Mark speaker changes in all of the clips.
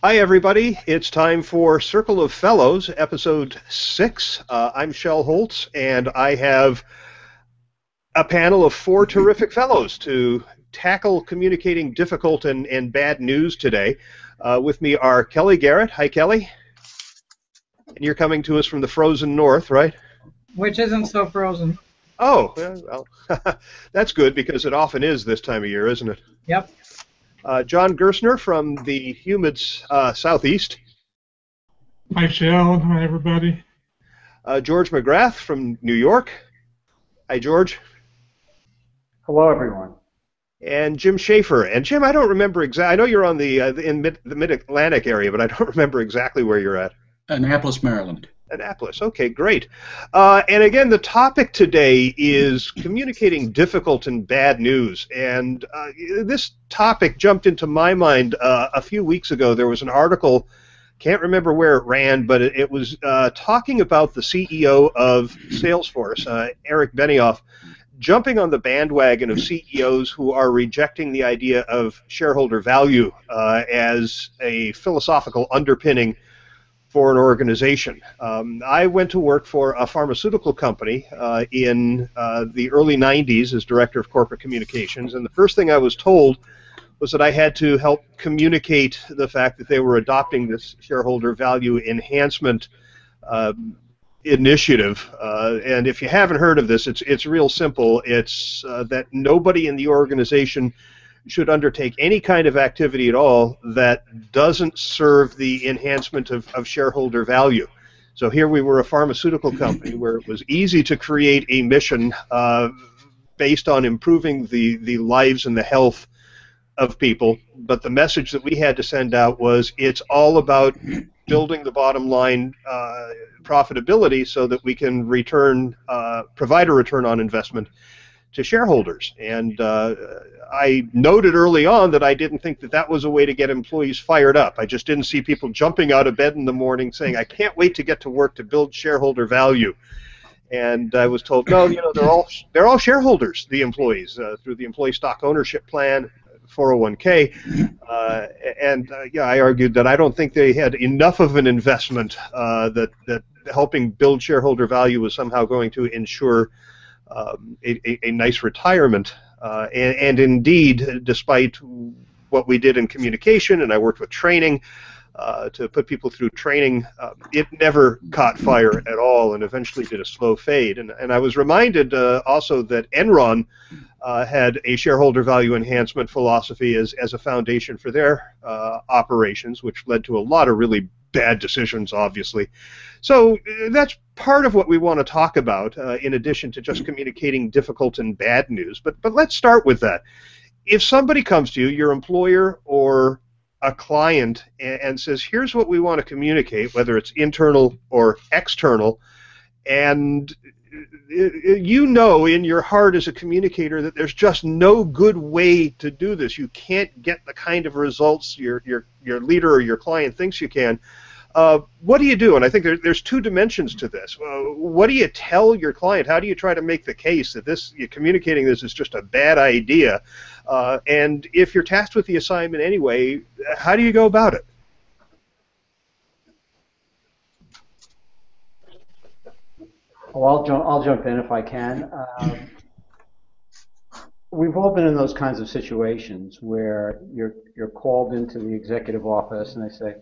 Speaker 1: Hi, everybody. It's time for Circle of Fellows, episode 6. I'm Shel Holtz, and I have a panel of 4 terrific fellows to tackle communicating difficult and bad news today. With me are Kellie Garrett. Hi, Kellie. And you're coming to us from the frozen north, right?
Speaker 2: Which isn't so frozen.
Speaker 1: Oh, well, that's good because it often is this time of year, isn't it?
Speaker 2: Yep.
Speaker 1: John Gerstner from the humid southeast.
Speaker 3: Hi, Shel. Hi, everybody.
Speaker 1: George McGrath from New York. Hi, George.
Speaker 4: Hello, everyone.
Speaker 1: And Jim Shaffer. And Jim, I don't remember exactly. I know you're on the Mid-Atlantic area, but I don't remember exactly where you're at.
Speaker 5: Annapolis, Maryland.
Speaker 1: Annapolis. Okay, great. And again, the topic today is communicating difficult and bad news. And this topic jumped into my mind a few weeks ago. There was an article, can't remember where it ran, but it was talking about the CEO of Salesforce, Eric Benioff, jumping on the bandwagon of CEOs who are rejecting the idea of shareholder value as a philosophical underpinning for an organization. I went to work for a pharmaceutical company in the early 90s as director of corporate communications, and the first thing I was told was that I had to help communicate the fact that they were adopting this shareholder value enhancement initiative. And if you haven't heard of this, it's real simple. It's that nobody in the organization should undertake any kind of activity at all that doesn't serve the enhancement of shareholder value. So here we were a pharmaceutical company where it was easy to create a mission based on improving the lives and the health of people, but the message that we had to send out was it's all about building the bottom line profitability so that we can provide a return on investment to shareholders. And I noted early on that I didn't think that was a way to get employees fired up. I just didn't see people jumping out of bed in the morning saying, I can't wait to get to work to build shareholder value. And I was told, no, they're all shareholders, the employees, through the employee stock ownership plan, 401k, I argued that I don't think they had enough of an investment that helping build shareholder value was somehow going to ensure a nice retirement. And indeed, despite what we did in communication, and I worked with training to put people through training, it never caught fire at all and eventually did a slow fade. And I was reminded also that Enron had a shareholder value enhancement philosophy as a foundation for their operations, which led to a lot of really bad decisions, obviously. So that's part of what we want to talk about, in addition to just communicating difficult and bad news. But let's start with that. If somebody comes to you, your employer or a client, and says, here's what we want to communicate, whether it's internal or external, and you know in your heart as a communicator that there's just no good way to do this. You can't get the kind of results your leader or your client thinks you can. What do you do? And I think there's 2 dimensions to this. What do you tell your client? How do you try to make the case that communicating this is just a bad idea? And if you're tasked with the assignment anyway, how do you go about it?
Speaker 4: Well, I'll jump in if I can. We've all been in those kinds of situations where you're called into the executive office and they say,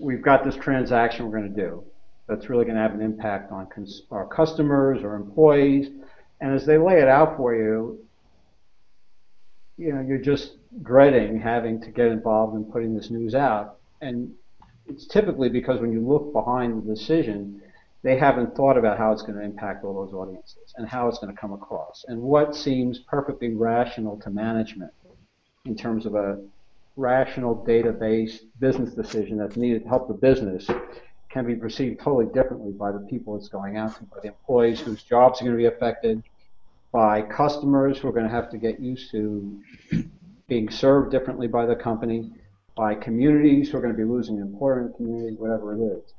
Speaker 4: we've got this transaction we're going to do that's really going to have an impact on our customers or employees. And as they lay it out for you, you're just dreading having to get involved in putting this news out. And it's typically because when you look behind the decision, they haven't thought about how it's going to impact all those audiences and how it's going to come across and what seems perfectly rational to management in terms of a rational database business decision that's needed to help the business can be perceived totally differently by the people it's going out to, by the employees whose jobs are going to be affected, by customers who are going to have to get used to being served differently by the company, by communities who are going to be losing an employer in the community, whatever it is.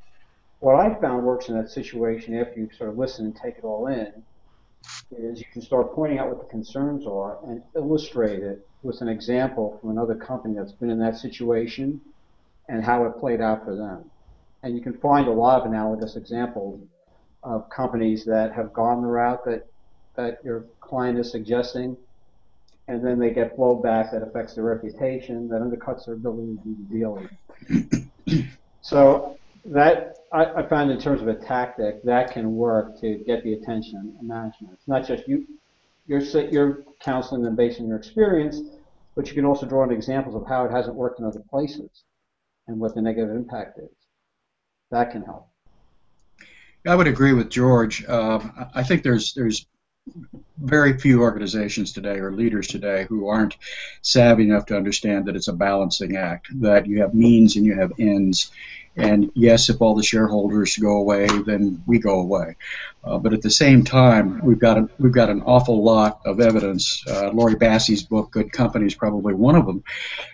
Speaker 4: What I found works in that situation after you sort of listen and take it all in is you can start pointing out what the concerns are and illustrate it with an example from another company that's been in that situation and how it played out for them. And you can find a lot of analogous examples of companies that have gone the route that your client is suggesting, and then they get blowback that affects their reputation, that undercuts their ability to do the deal. So that I found in terms of a tactic that can work to get the attention of management. It's not just you're counseling them based on your experience, but you can also draw on examples of how it hasn't worked in other places and what the negative impact is. That can help.
Speaker 5: I would agree with George. I think there's very few organizations today or leaders today who aren't savvy enough to understand that it's a balancing act, that you have means and you have ends. And yes, if all the shareholders go away, then we go away. But at the same time, we've got an awful lot of evidence. Lori Bassey's book, Good Company, is probably one of them,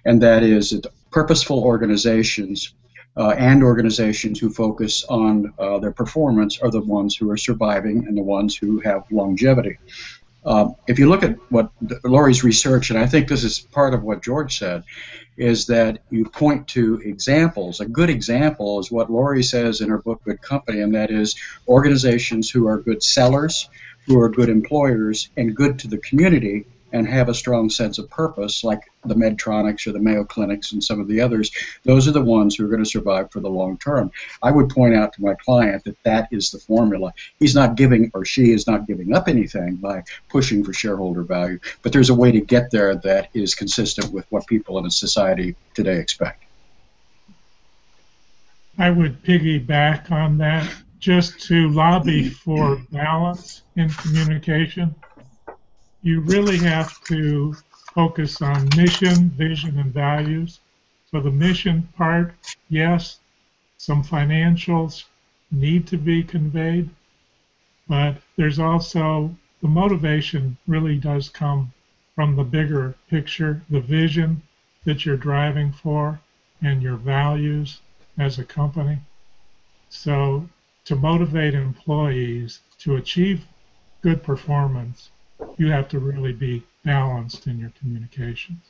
Speaker 5: and that is that purposeful organizations and organizations who focus on their performance are the ones who are surviving and the ones who have longevity. If you look at what Lori's research, and I think this is part of what George said, is that you point to examples. A good example is what Lori says in her book, Good Company, and that is organizations who are good sellers, who are good employers, and good to the community, and have a strong sense of purpose, like the Medtronics or the Mayo Clinics and some of the others. Those are the ones who are going to survive for the long term. I would point out to my client that that is the formula. He's not giving, or she is not giving up anything by pushing for shareholder value, but there's a way to get there that is consistent with what people in a society today expect.
Speaker 3: I would piggyback on that just to lobby for balance in communication. You really have to focus on mission, vision, and values. So the mission part, yes, some financials need to be conveyed, but there's also the motivation really does come from the bigger picture, the vision that you're driving for, and your values as a company. So to motivate employees to achieve good performance, you have to really be balanced in your communications.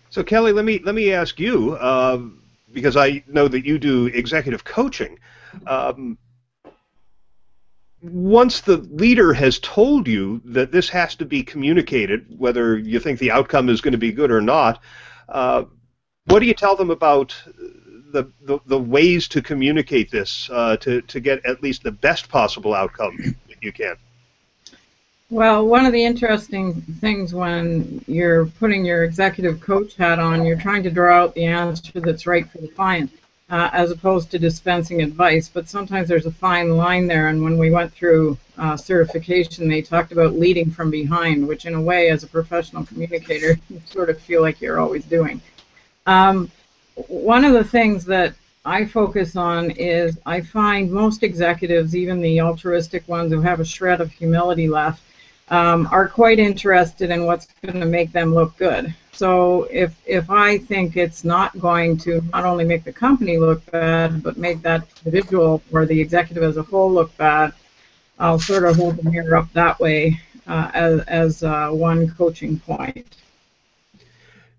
Speaker 1: So Kelly, let me ask you, because I know that you do executive coaching. Once the leader has told you that this has to be communicated, whether you think the outcome is going to be good or not, what do you tell them about the ways to communicate this to get at least the best possible outcome that you can?
Speaker 2: Well, one of the interesting things when you're putting your executive coach hat on, you're trying to draw out the answer that's right for the client, as opposed to dispensing advice. But sometimes there's a fine line there, and when we went through certification, they talked about leading from behind, which in a way, as a professional communicator, you sort of feel like you're always doing. One of the things that I focus on is I find most executives, even the altruistic ones who have a shred of humility left, are quite interested in what's going to make them look good. So if I think it's not going to not only make the company look bad, but make that individual or the executive as a whole look bad, I'll sort of hold the mirror up that way as one coaching point.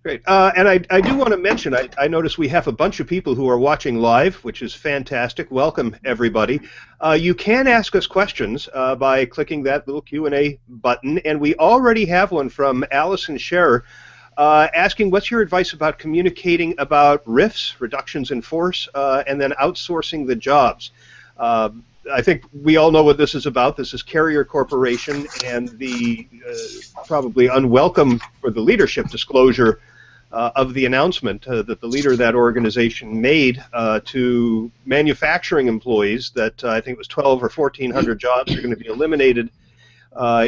Speaker 1: Great. And I do want to mention, I notice we have a bunch of people who are watching live, which is fantastic. Welcome, everybody. You can ask us questions by clicking that little Q&A button, and we already have one from Allison Scherer asking, what's your advice about communicating about RIFs, reductions in force, and then outsourcing the jobs? I think we all know what this is about. This is Carrier Corporation and the probably unwelcome for the leadership disclosure of the announcement that the leader of that organization made to manufacturing employees that I think it was 12 or 1,400 jobs are going to be eliminated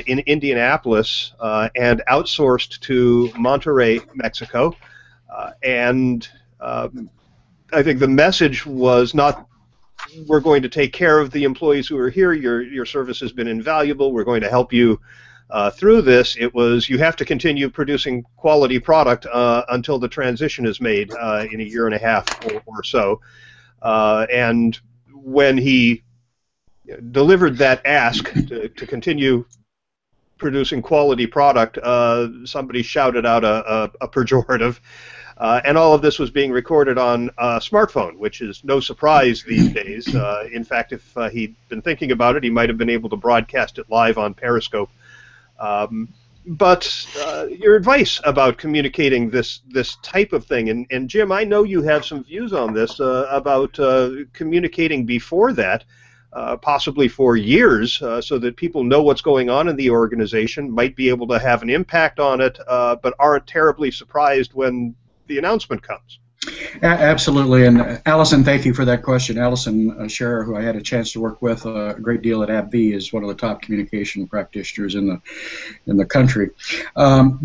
Speaker 1: in Indianapolis and outsourced to Monterrey, Mexico. And I think the message was not, we're going to take care of the employees who are here, your service has been invaluable, we're going to help you through this. It was, you have to continue producing quality product until the transition is made in a year and a half or so. And when he delivered that ask to continue producing quality product, somebody shouted out a pejorative. And all of this was being recorded on a smartphone, which is no surprise these days. In fact, if he'd been thinking about it, he might have been able to broadcast it live on Periscope. But your advice about communicating this type of thing, and Jim, I know you have some views on this about communicating before that, possibly for years, so that people know what's going on in the organization, might be able to have an impact on it, but aren't terribly surprised when the announcement comes.
Speaker 5: Absolutely, and Allison, thank you for that question. Allison Scherer, who I had a chance to work with a great deal at AbbVie, is one of the top communication practitioners in the country. I've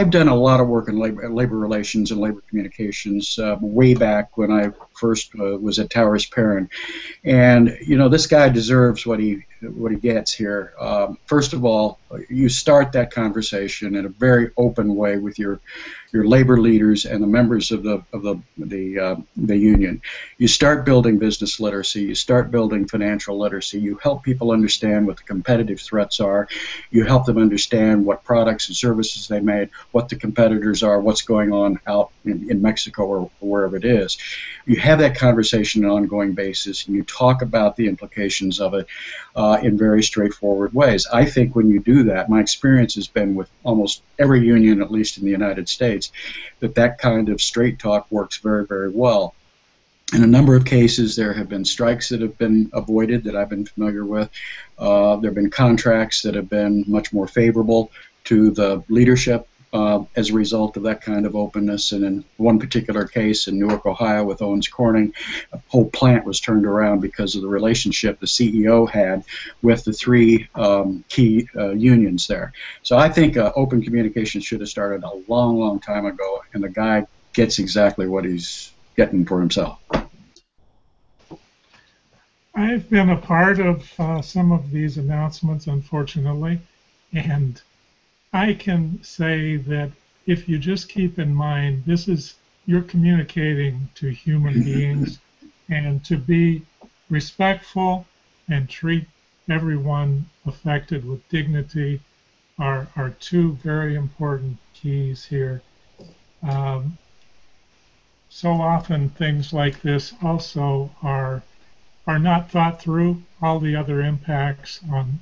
Speaker 5: done a lot of work in labor relations and labor communications way back when I first was at Towers Perrin, and this guy deserves what he gets here. First of all, you start that conversation in a very open way with your labor leaders and the members of the union. You start building business literacy. You start building financial literacy. You help people understand what the competitive threats are. You help them understand what products and services they made, what the competitors are, what's going on out in Mexico or wherever it is. You have that conversation on an ongoing basis, and you talk about the implications of it in very straightforward ways. I think when you do that, my experience has been with almost every union, at least in the United States, that kind of straight talk works very, very well. In a number of cases, there have been strikes that have been avoided that I've been familiar with. There have been contracts that have been much more favorable to the leadership as a result of that kind of openness. And in one particular case in Newark, Ohio, with Owens Corning, a whole plant was turned around because of the relationship the CEO had with the three key unions there. So I think open communication should have started a long, long time ago, and the guy gets exactly what he's getting for himself.
Speaker 3: I've been a part of some of these announcements, unfortunately, and I can say that if you just keep in mind, you're communicating to human beings, and to be respectful and treat everyone affected with dignity are two very important keys here. So often things like this also are not thought through, all the other impacts on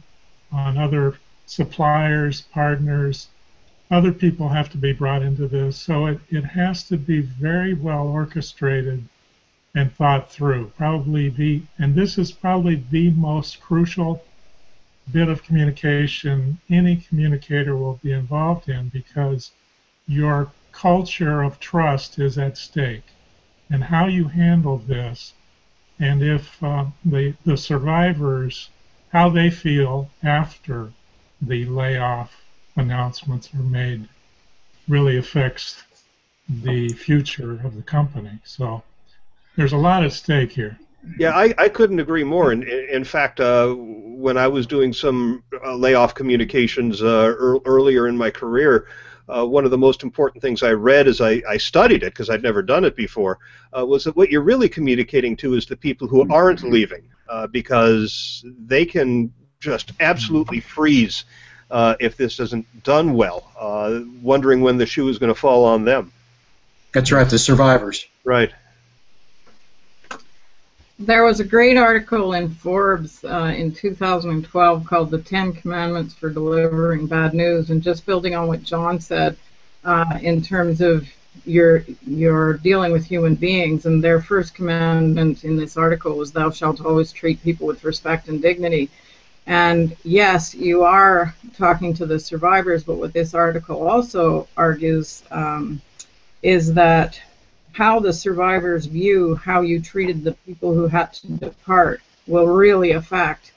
Speaker 3: other suppliers, partners, other people have to be brought into this. So it has to be very well orchestrated and thought through. And this is probably the most crucial bit of communication any communicator will be involved in, because your culture of trust is at stake. And how you handle this, and if the survivors, how they feel after the layoff announcements are made, really affects the future of the company. So there's a lot at stake here.
Speaker 1: Yeah, I couldn't agree more. In fact, when I was doing some layoff communications earlier in my career, one of the most important things I read as I studied it, because I'd never done it before, was that what you're really communicating to is the people who aren't leaving, because they can just absolutely freeze if this isn't done well, wondering when the shoe is going to fall on them.
Speaker 5: That's right, the survivors.
Speaker 1: Right.
Speaker 2: There was a great article in Forbes in 2012 called The 10 Commandments for Delivering Bad News, and just building on what John said in terms of you're dealing with human beings, and their first commandment in this article was, "Thou shalt always treat people with respect and dignity." And yes, you are talking to the survivors, but what this article also argues is that how the survivors view how you treated the people who had to depart will really affect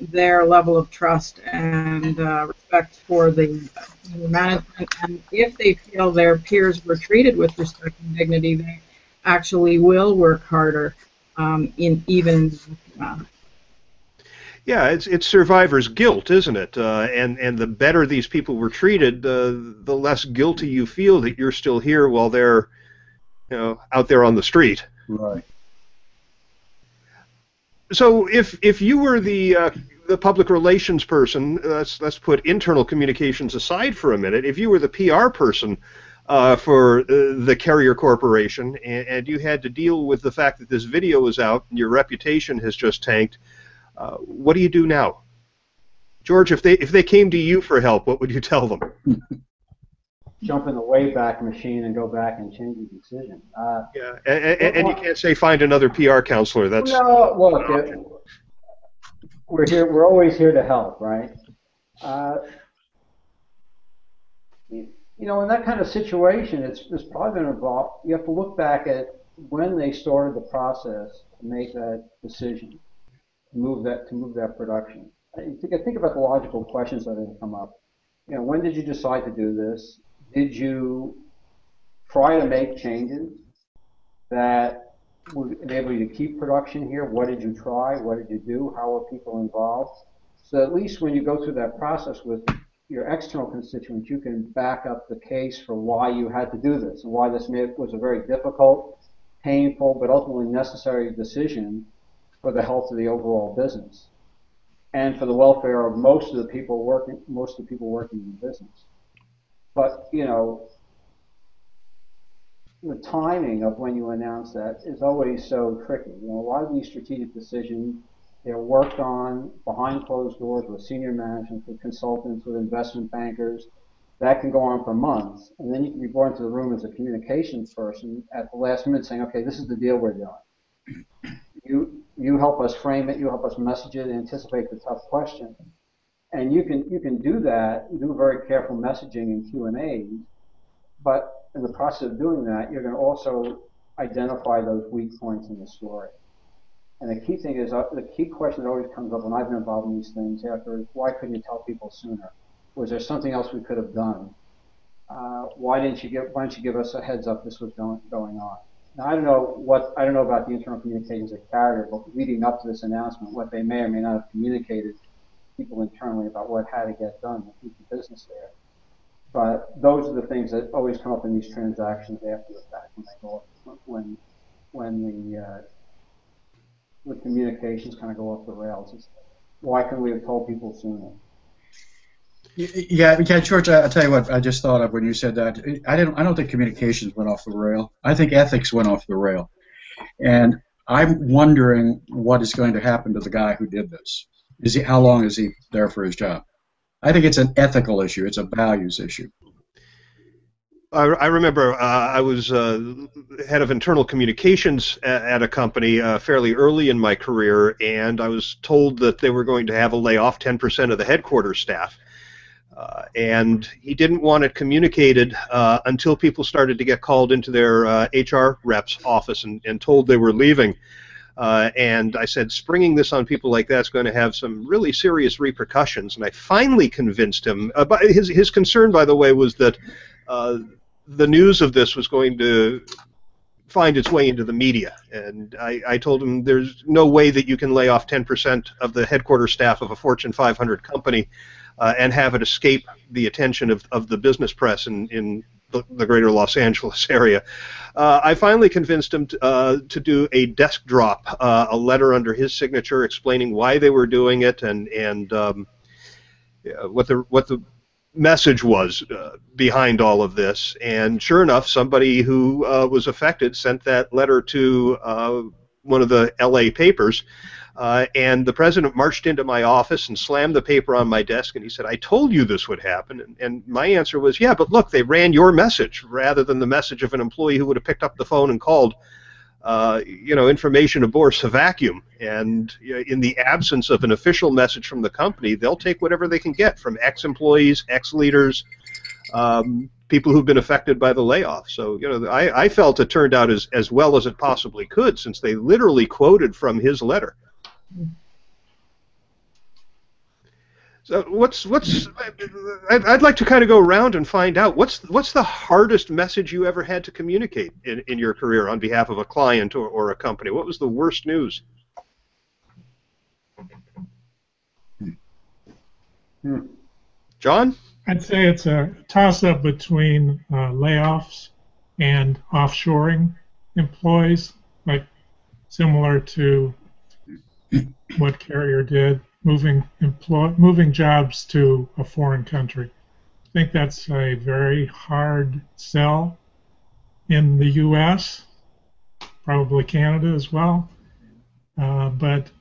Speaker 2: their level of trust and respect for the management. And if they feel their peers were treated with respect and dignity, they actually will work harder in even.
Speaker 1: Yeah, it's survivor's guilt, isn't it? And the better these people were treated, the less guilty you feel that you're still here while they're, out there on the street.
Speaker 5: Right.
Speaker 1: So if you were the public relations person, let's put internal communications aside for a minute. If you were the PR person, for the carrier corporation, and you had to deal with the fact that this video was out and your reputation has just tanked. What do you do now? George, if they came to you for help, what would you tell them?
Speaker 4: Jump in the Wayback Machine and go back and change your decision.
Speaker 1: Yeah, and you can't say find another PR counselor. That's
Speaker 4: no. Look, we're here. We're always here to help, right? You know, in that kind of situation, it's probably going to involve. You have to look back at when they started the process to make that decision, to move that production. Think about the logical questions that have come up. You know, when did you decide to do this? Did you try to make changes that would enable you to keep production here? What did you try? What did you do? How were people involved? So at least when you go through that process with your external constituents, you can back up the case for why you had to do this and why this was a very difficult, painful, but ultimately necessary decision for the health of the overall business and for the welfare of most of the people working in the business. But, you know, the timing of when you announce that is always so tricky. You know, a lot of these strategic decisions, they're worked on behind closed doors with senior management, with consultants, with investment bankers. That can go on for months. And then you can be brought into the room as a communications person at the last minute saying, okay, this is the deal we're doing. You help us frame it, you help us message it, anticipate the tough question. And you can do that, do very careful messaging and Q&As, but in the process of doing that, you're going to also identify those weak points in the story. And the key thing is, the key question that always comes up when I've been involved in these things after is, why couldn't you tell people sooner? Was there something else we could have done? Why didn't you give us a heads up this was going on? Now, I don't know about the internal communications at Carrier, but leading up to this announcement, what they may or may not have communicated people internally about what had to get done to keep the business there. But those are the things that always come up in these transactions after the fact when the communications kind of go off the rails. It's, why couldn't we have told people sooner?
Speaker 5: Yeah, George, I'll tell you what I just thought of when you said that. I don't think communications went off the rail. I think ethics went off the rail. And I'm wondering what is going to happen to the guy who did this. How long is he there for his job? I think it's an ethical issue. It's a values issue.
Speaker 1: I remember I was head of internal communications at a company fairly early in my career, and I was told that they were going to have a layoff 10% of the headquarters staff. And he didn't want it communicated until people started to get called into their HR rep's office and told they were leaving. And I said, springing this on people like that's going to have some really serious repercussions. And I finally convinced him. But his concern, by the way, was that the news of this was going to find its way into the media. And I told him there's no way that you can lay off 10% of the headquarters staff of a Fortune 500 company and have it escape the attention of the business press in the greater Los Angeles area. I finally convinced him to do a desk drop, a letter under his signature explaining why they were doing it and what the message was behind all of this. And sure enough, somebody who was affected sent that letter to one of the LA papers. And the president marched into my office and slammed the paper on my desk, and he said, I told you this would happen. And my answer was, yeah, but look, they ran your message rather than the message of an employee who would have picked up the phone and called, information abhors a vacuum. And in the absence of an official message from the company, they'll take whatever they can get from ex-employees, ex-leaders, people who've been affected by the layoff. So, I felt it turned out as well as it possibly could, since they literally quoted from his letter. So I'd like to kind of go around and find out what's the hardest message you ever had to communicate in your career on behalf of a client or a company. What was the worst news? John?
Speaker 3: I'd say it's a toss-up between layoffs and offshoring employees, like similar to what Carrier did, moving jobs to a foreign country. think that's a very hard sell in the U.S., probably Canada as well. But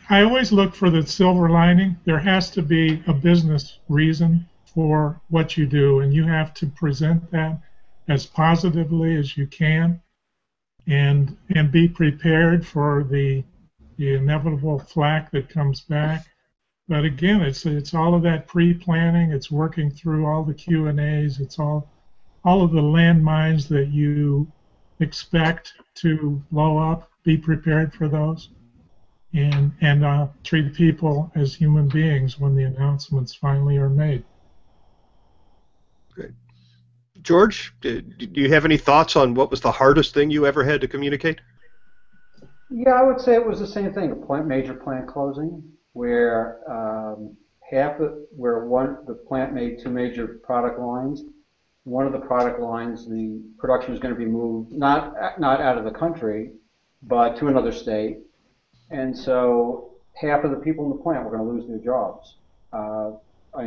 Speaker 3: I always look for the silver lining. There has to be a business reason for what you do, and you have to present that as positively as you can, and be prepared for the inevitable flack that comes back. But again, it's all of that pre-planning. It's working through all the Q&As. It's all of the landmines that you expect to blow up. Be prepared for those, and treat people as human beings when the announcements finally are made.
Speaker 1: Great. George, do you have any thoughts on what was the hardest thing you ever had to communicate?
Speaker 4: Yeah, I would say it was the same thing. A major plant closing, where the plant made 2 major product lines. One of the product lines, the production was going to be moved not out of the country, but to another state, and so half of the people in the plant were going to lose their jobs.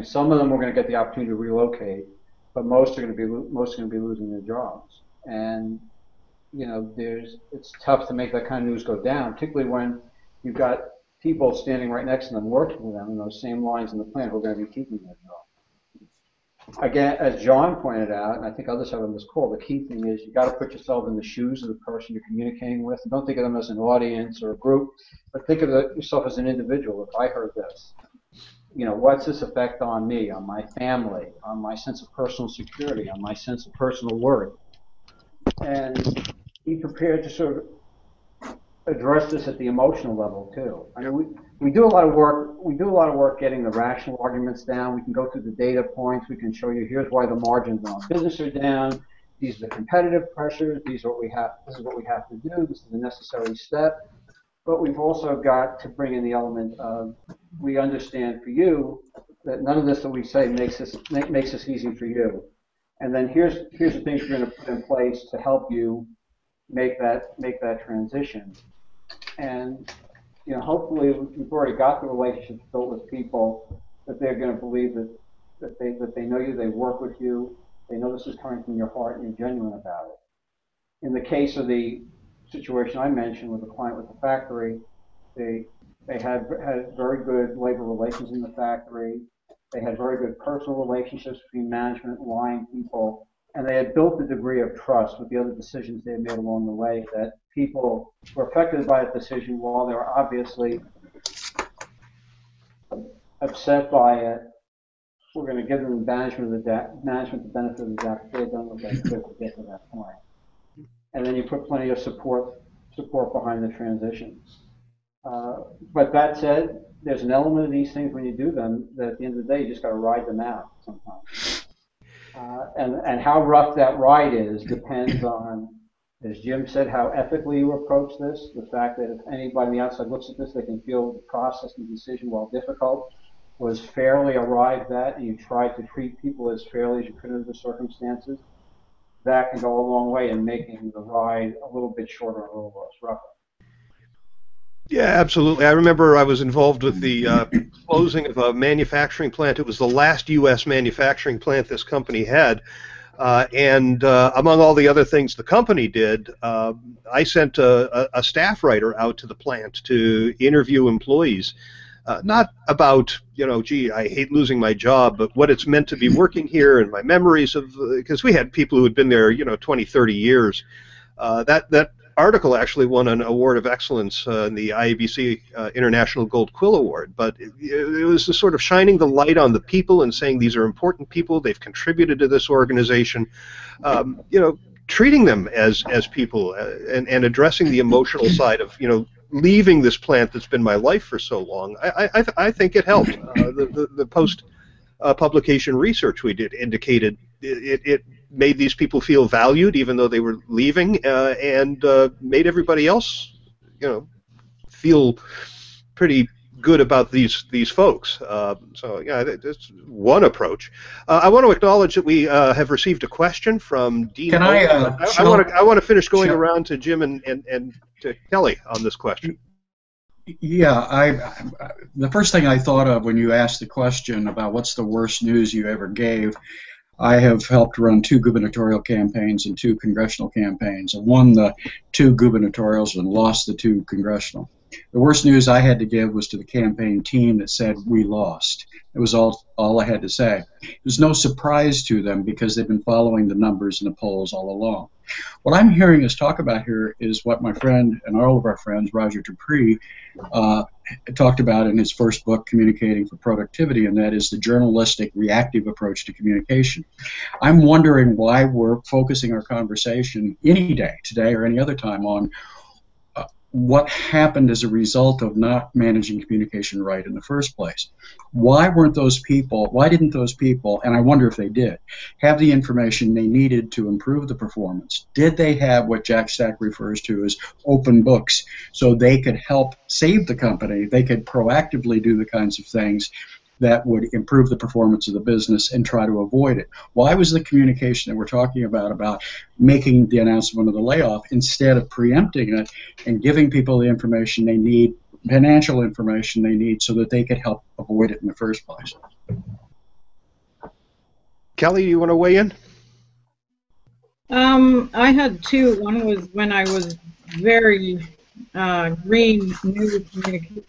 Speaker 4: Some of them were going to get the opportunity to relocate, but most are going to be losing their jobs. And it's tough to make that kind of news go down, particularly when you've got people standing right next to them working with them in those same lines in the plant who are going to be keeping their jobs. Again, as John pointed out, and I think others have on this call, the key thing is you got to put yourself in the shoes of the person you're communicating with. Don't think of them as an audience or a group, but think of yourself as an individual. If I heard this, what's this effect on me, on my family, on my sense of personal security, on my sense of personal worth? And be prepared to sort of address this at the emotional level too. I mean, we do a lot of work. We do a lot of work getting the rational arguments down. We can go through the data points. We can show you here's why the margins on business are down. These are the competitive pressures. These are what we have. This is what we have to do. This is the necessary step. But we've also got to bring in the element of we understand for you that none of this that we say makes this easy for you. And then here's the things we're going to put in place to help you make that transition. And hopefully we've already got the relationships built with people that they're going to believe that they know you, they work with you, they know this is coming from your heart and you're genuine about it. In the case of the situation I mentioned with the client with the factory, they had very good labor relations in the factory. They had very good personal relationships between management and line people, and they had built a degree of trust with the other decisions they had made along the way that people were affected by that decision while they were obviously upset by it. We're going to give them the management the benefit of the doubt. They've done what they could to get to that point. And then you put plenty of support behind the transition. But that said, there's an element of these things when you do them that at the end of the day you just got to ride them out sometimes. And how rough that ride is depends on, as Jim said, how ethically you approach this. The fact that if anybody on the outside looks at this, they can feel the process and the decision, while difficult, was fairly arrived at, and you tried to treat people as fairly as you could under the circumstances. That can go a long way in making the ride a little bit shorter and a little less rough.
Speaker 1: Yeah, absolutely. I remember I was involved with the closing of a manufacturing plant. It was the last U.S. manufacturing plant this company had. And among all the other things the company did, I sent a staff writer out to the plant to interview employees. Not about, gee, I hate losing my job, but what it's meant to be working here and my memories of, because we had people who had been there, 20, 30 years. That article actually won an Award of Excellence in the IABC International Gold Quill Award, but it was the sort of shining the light on the people and saying these are important people, they've contributed to this organization, treating them as people and addressing the emotional side of, leaving this plant that's been my life for so long. I think it helped. The post-publication research we did indicated it made these people feel valued even though they were leaving, and made everybody else, feel pretty good about these folks. So yeah, that's one approach. I want to acknowledge that we have received a question from Dean.
Speaker 5: Can
Speaker 1: I want to finish going around to Jim and to Kelly on this question.
Speaker 5: Yeah, the first thing I thought of when you asked the question about what's the worst news you ever gave, I have helped run 2 gubernatorial campaigns and 2 congressional campaigns. I won the 2 gubernatorials and lost the 2 congressional. The worst news I had to give was to the campaign team that said we lost. It was all I had to say. It was no surprise to them because they've been following the numbers and the polls all along. What I'm hearing us talk about here is what my friend and all of our friends, Roger Dupree, talked about in his first book, Communicating for Productivity, and that is the journalistic reactive approach to communication. I'm wondering why we're focusing our conversation any day, today or any other time, on what happened as a result of not managing communication right in the first place. Why didn't those people, and I wonder if they did, have the information they needed to improve the performance? Did they have what Jack Stack refers to as open books so they could help save the company? They could proactively do the kinds of things that would improve the performance of the business and try to avoid it. Why was the communication that we're talking about making the announcement of the layoff instead of preempting it and giving people the information they need, financial information they need, so that they could help avoid it in the first place?
Speaker 1: Kelly, you want to weigh in?
Speaker 2: I had 2. One was when I was very green, new communicator.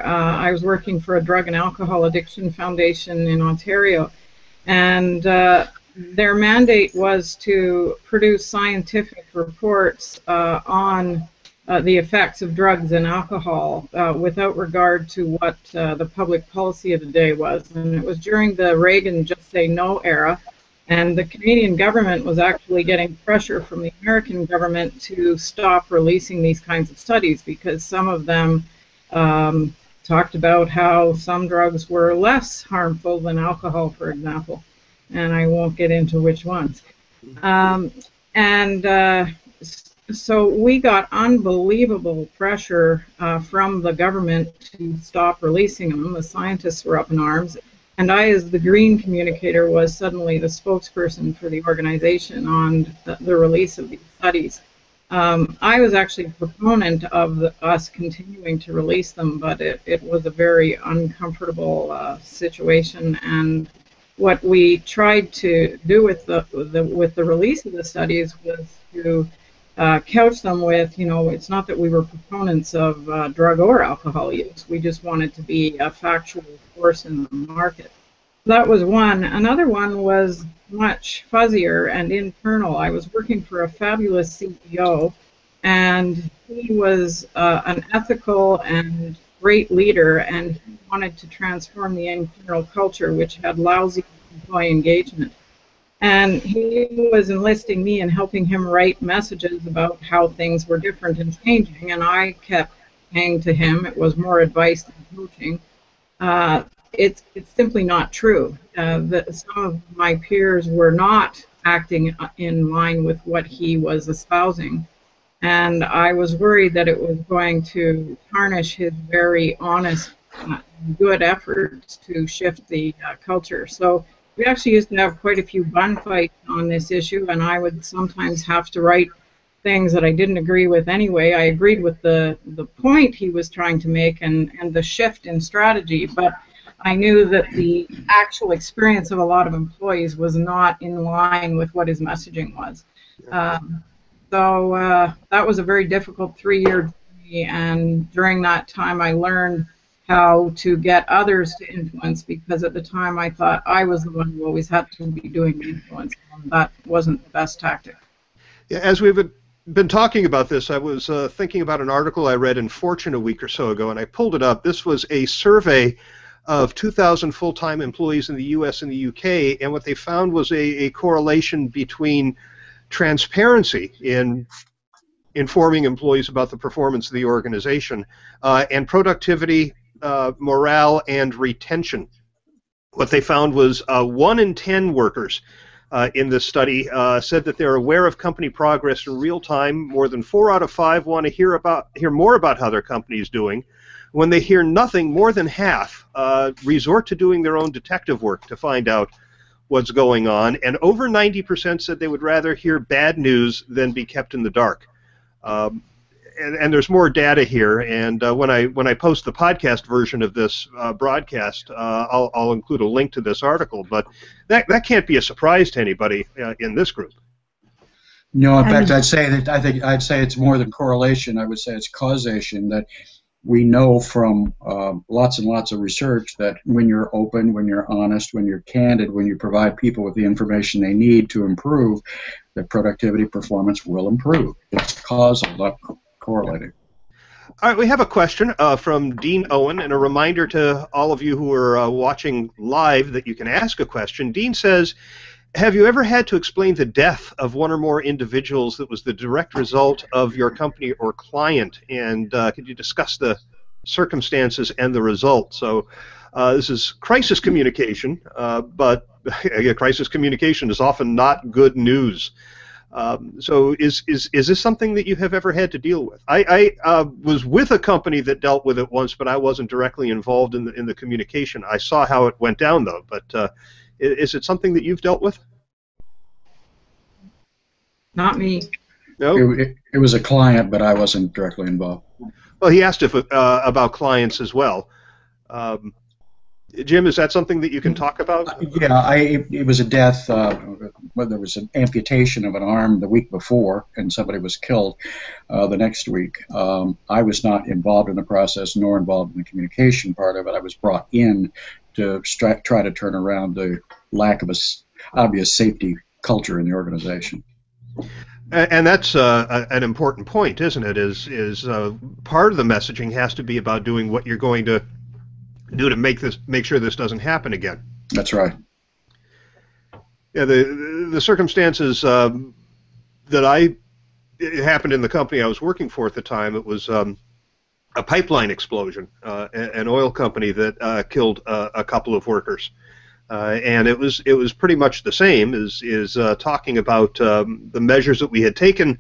Speaker 2: I was working for a drug and alcohol addiction foundation in Ontario, and their mandate was to produce scientific reports on the effects of drugs and alcohol without regard to what the public policy of the day was. And it was during the Reagan Just Say No era, and the Canadian government was actually getting pressure from the American government to stop releasing these kinds of studies because some of them talked about how some drugs were less harmful than alcohol, for example, and I won't get into which ones. So we got unbelievable pressure from the government to stop releasing them. The scientists were up in arms, and I, as the green communicator, was suddenly the spokesperson for the organization on the release of these studies. I was actually a proponent of us continuing to release them, but it was a very uncomfortable situation. And what we tried to do with the release of the studies was to couch them with, it's not that we were proponents of drug or alcohol use. We just wanted to be a factual force in the market. That was one. Another one was much fuzzier and internal. I was working for a fabulous CEO, and he was an ethical and great leader, and he wanted to transform the internal culture, which had lousy employee engagement. And he was enlisting me and helping him write messages about how things were different and changing, and I kept saying to him, it was more advice than coaching, it's simply not true. Some of my peers were not acting in line with what he was espousing, and I was worried that it was going to tarnish his very honest, good efforts to shift the culture. So we actually used to have quite a few bun fights on this issue, and I would sometimes have to write things that I didn't agree with anyway. I agreed with the point he was trying to make and the shift in strategy, but I knew that the actual experience of a lot of employees was not in line with what his messaging was. So that was a very difficult 3-year journey, and during that time I learned how to get others to influence, because at the time I thought I was the one who always had to be doing the influence, and that wasn't the best tactic.
Speaker 1: Yeah, as we've been talking about this, I was thinking about an article I read in Fortune a week or so ago, and I pulled it up. This was a survey of 2,000 full-time employees in the U.S. and the U.K., and what they found was a correlation between transparency in informing employees about the performance of the organization and productivity, morale, and retention. What they found was 1 in 10 workers in this study said that they're aware of company progress in real time. More than 4 out of 5 want to hear more about how their company is doing. When they hear nothing, more than half resort to doing their own detective work to find out what's going on, and over 90% said they would rather hear bad news than be kept in the dark. and there's more data here. And when I post the podcast version of this broadcast, I'll include a link to this article. But that can't be a surprise to anybody in this group.
Speaker 5: No, in fact, I'd say it's more than correlation. I would say it's causation. That we know from lots and lots of research that when you're open, when you're honest, when you're candid, when you provide people with the information they need to improve, that productivity performance will improve. It's causal, not correlated.
Speaker 1: All right, we have a question from Dean Owen, and a reminder to all of you who are watching live that you can ask a question. Dean says, have you ever had to explain the death of one or more individuals that was the direct result of your company or client? And could you discuss the circumstances and the result? So this is crisis communication, but crisis communication is often not good news. So is this something that you have ever had to deal with? I was with a company that dealt with it once, but I wasn't directly involved in the communication. I saw how it went down, though. But is it something that you've dealt with?
Speaker 2: Not me.
Speaker 1: No?
Speaker 5: It was a client, but I wasn't directly involved.
Speaker 1: Well, he asked if about clients as well. Jim, is that something that you can talk about?
Speaker 5: Yeah, it was a death. Well, there was an amputation of an arm the week before, and somebody was killed the next week. I was not involved in the process, nor involved in the communication part of it. I was brought in to try to turn around the lack of a obvious safety culture in the organization.
Speaker 1: And that's an important point, isn't it? Is part of the messaging has to be about doing what you're going to do to make sure this doesn't happen again.
Speaker 5: That's right.
Speaker 1: Yeah, the circumstances it happened in the company I was working for at the time. It was a pipeline explosion, an oil company that killed a couple of workers. And it was pretty much the same as talking about the measures that we had taken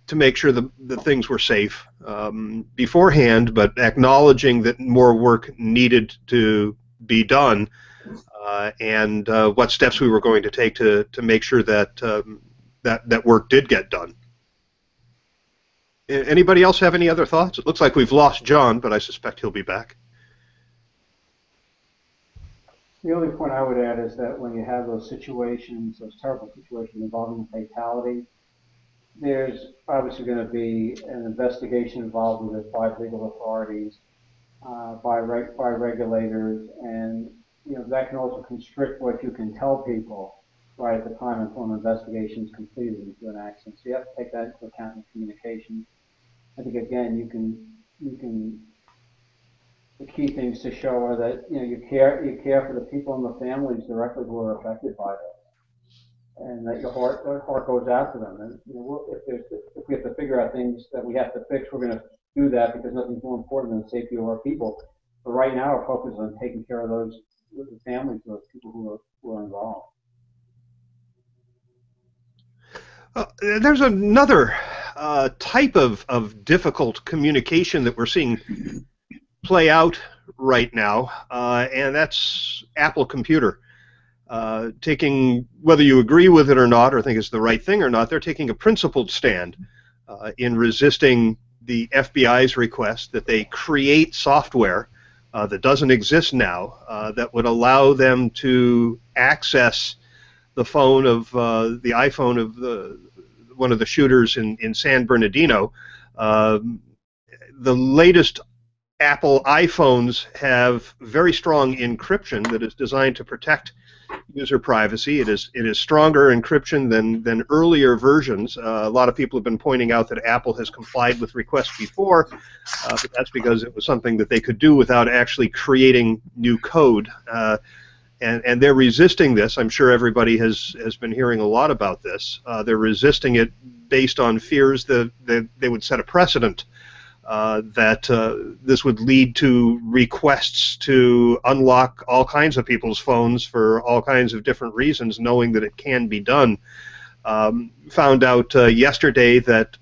Speaker 1: to make sure the things were safe beforehand, but acknowledging that more work needed to be done, and what steps we were going to take to make sure that that work did get done. Anybody else have any other thoughts? It looks like we've lost John, but I suspect he'll be back.
Speaker 4: The only point I would add is that when you have those situations, those terrible situations involving fatality, there's obviously going to be an investigation involved with it by legal authorities, by regulators, and that can also constrict what you can tell people right at the time until an investigation is completed into an accident. So you have to take that into account in communication. I think again, you can. The key things to show are that you care for the people and the families directly who are affected by this, and that your heart goes out to them. And if we have to figure out things that we have to fix, we're going to do that because nothing's more important than the safety of our people. But right now, our focus is on taking care of the families of those people who are involved.
Speaker 1: There's another type of difficult communication that we're seeing play out right now, and that's Apple Computer. Taking, whether you agree with it or not, or think it's the right thing or not, they're taking a principled stand in resisting the FBI's request that they create software that doesn't exist now that would allow them to access the phone of the iPhone of one of the shooters in San Bernardino. The latest Apple iPhones have very strong encryption that is designed to protect user privacy. It is stronger encryption than earlier versions. A lot of people have been pointing out that Apple has complied with requests before, but that's because it was something that they could do without actually creating new code. And they're resisting this. I'm sure everybody has been hearing a lot about this. They're resisting it based on fears that they would set a precedent. That this would lead to requests to unlock all kinds of people's phones for all kinds of different reasons, knowing that it can be done. Found out yesterday that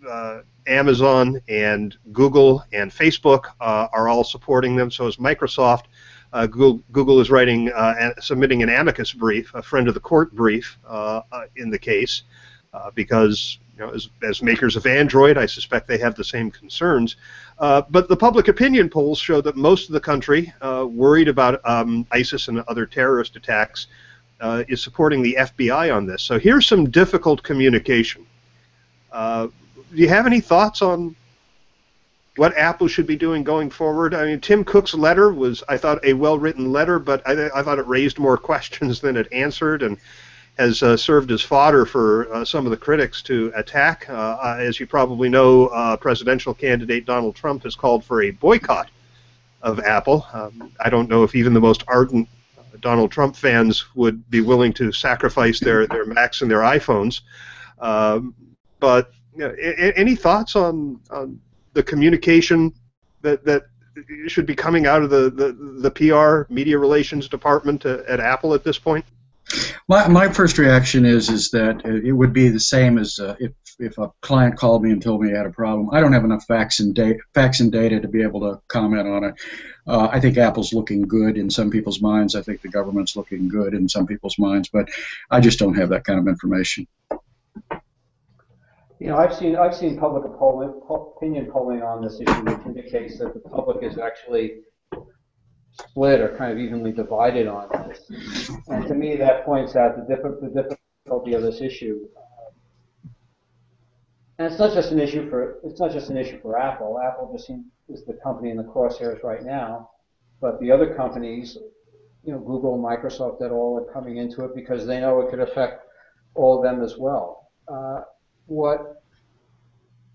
Speaker 1: Amazon and Google and Facebook are all supporting them, so is Microsoft. Google is submitting an amicus brief, a friend of the court brief in the case, because as makers of Android, I suspect they have the same concerns. But the public opinion polls show that most of the country, worried about ISIS and other terrorist attacks, is supporting the FBI on this. So here's some difficult communication. Do you have any thoughts on what Apple should be doing going forward? I mean, Tim Cook's letter was, I thought, a well-written letter, but I thought it raised more questions than it answered, and has served as fodder for some of the critics to attack. As you probably know, presidential candidate Donald Trump has called for a boycott of Apple. I don't know if even the most ardent Donald Trump fans would be willing to sacrifice their Macs and their iPhones. But any thoughts on the communication that should be coming out of the PR, media relations department at Apple at this point?
Speaker 5: My first reaction is that it would be the same as if a client called me and told me he had a problem. I don't have enough facts and data to be able to comment on it. I think Apple's looking good in some people's minds. I think the government's looking good in some people's minds, but I just don't have that kind of information.
Speaker 4: I've seen public opinion polling on this issue, which indicates that the public is actually split or kind of evenly divided on this. And to me, that points out the difficulty of this issue. And it's not just an issue for Apple. Apple just is the company in the crosshairs right now, but the other companies, Google and Microsoft, that all are coming into it because they know it could affect all of them as well. What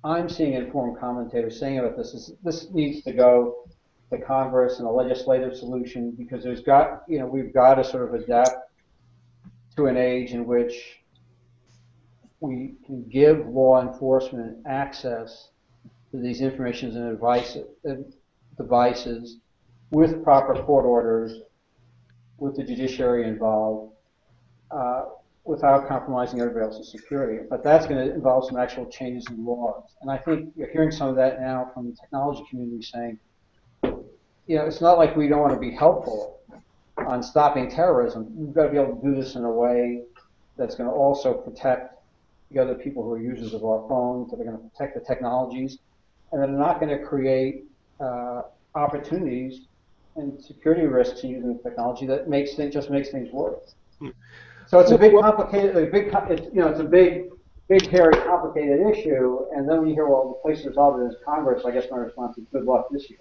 Speaker 4: I'm seeing informed commentators saying about this is this needs to go to Congress and a legislative solution, because we've got to sort of adapt to an age in which we can give law enforcement access to these informations and devices with proper court orders, with the judiciary involved, without compromising everybody else's security. But that's going to involve some actual changes in laws. And I think you're hearing some of that now from the technology community saying, it's not like we don't want to be helpful on stopping terrorism. We've got to be able to do this in a way that's going to also protect the other people who are users of our phones, that are going to protect the technologies, and that are not going to create opportunities and security risks in using the technology that just makes things worse. So it's a big, complicated, it's a big, hairy, complicated issue. And then when you hear, well, the place to resolve it is Congress, I guess my response is good luck this year.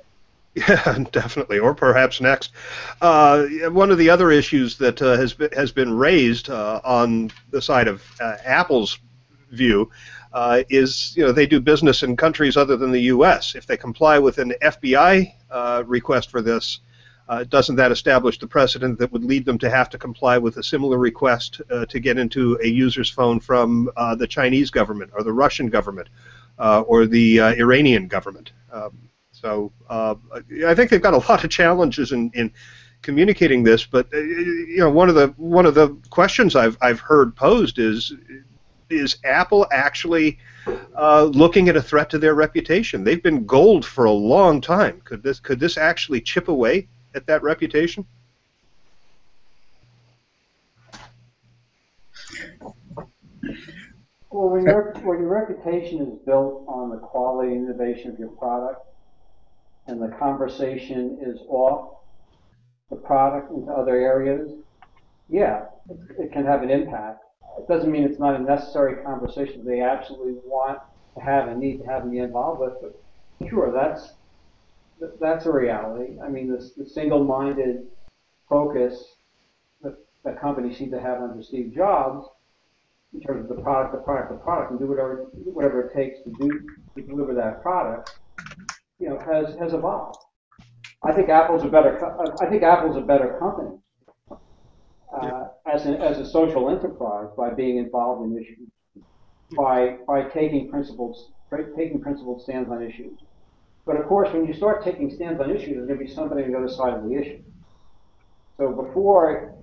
Speaker 1: Yeah, definitely, or perhaps next. One of the other issues that has been raised on the side of Apple's view is, they do business in countries other than the U.S. If they comply with an FBI request for this, doesn't that establish the precedent that would lead them to have to comply with a similar request to get into a user's phone from the Chinese government or the Russian government or the Iranian government? So I think they've got a lot of challenges in communicating this. But one of the questions I've heard posed is Apple actually looking at a threat to their reputation? They've been gold for a long time. Could this actually chip away at that reputation?
Speaker 4: Well, when your reputation is built on the quality and innovation of your product, and the conversation is off the product into other areas, yeah, it can have an impact. It doesn't mean it's not a necessary conversation they absolutely want to have and need to have and be involved with, but sure, that's a reality. I mean, the single-minded focus that companies seem to have under Steve Jobs in terms of the product, and do whatever it takes to deliver that product, has evolved. I think Apple's a better company as a social enterprise by being involved in issues, by taking principled stands on issues. But of course, when you start taking stands on issues, there's going to be somebody on the other side of the issue. So before,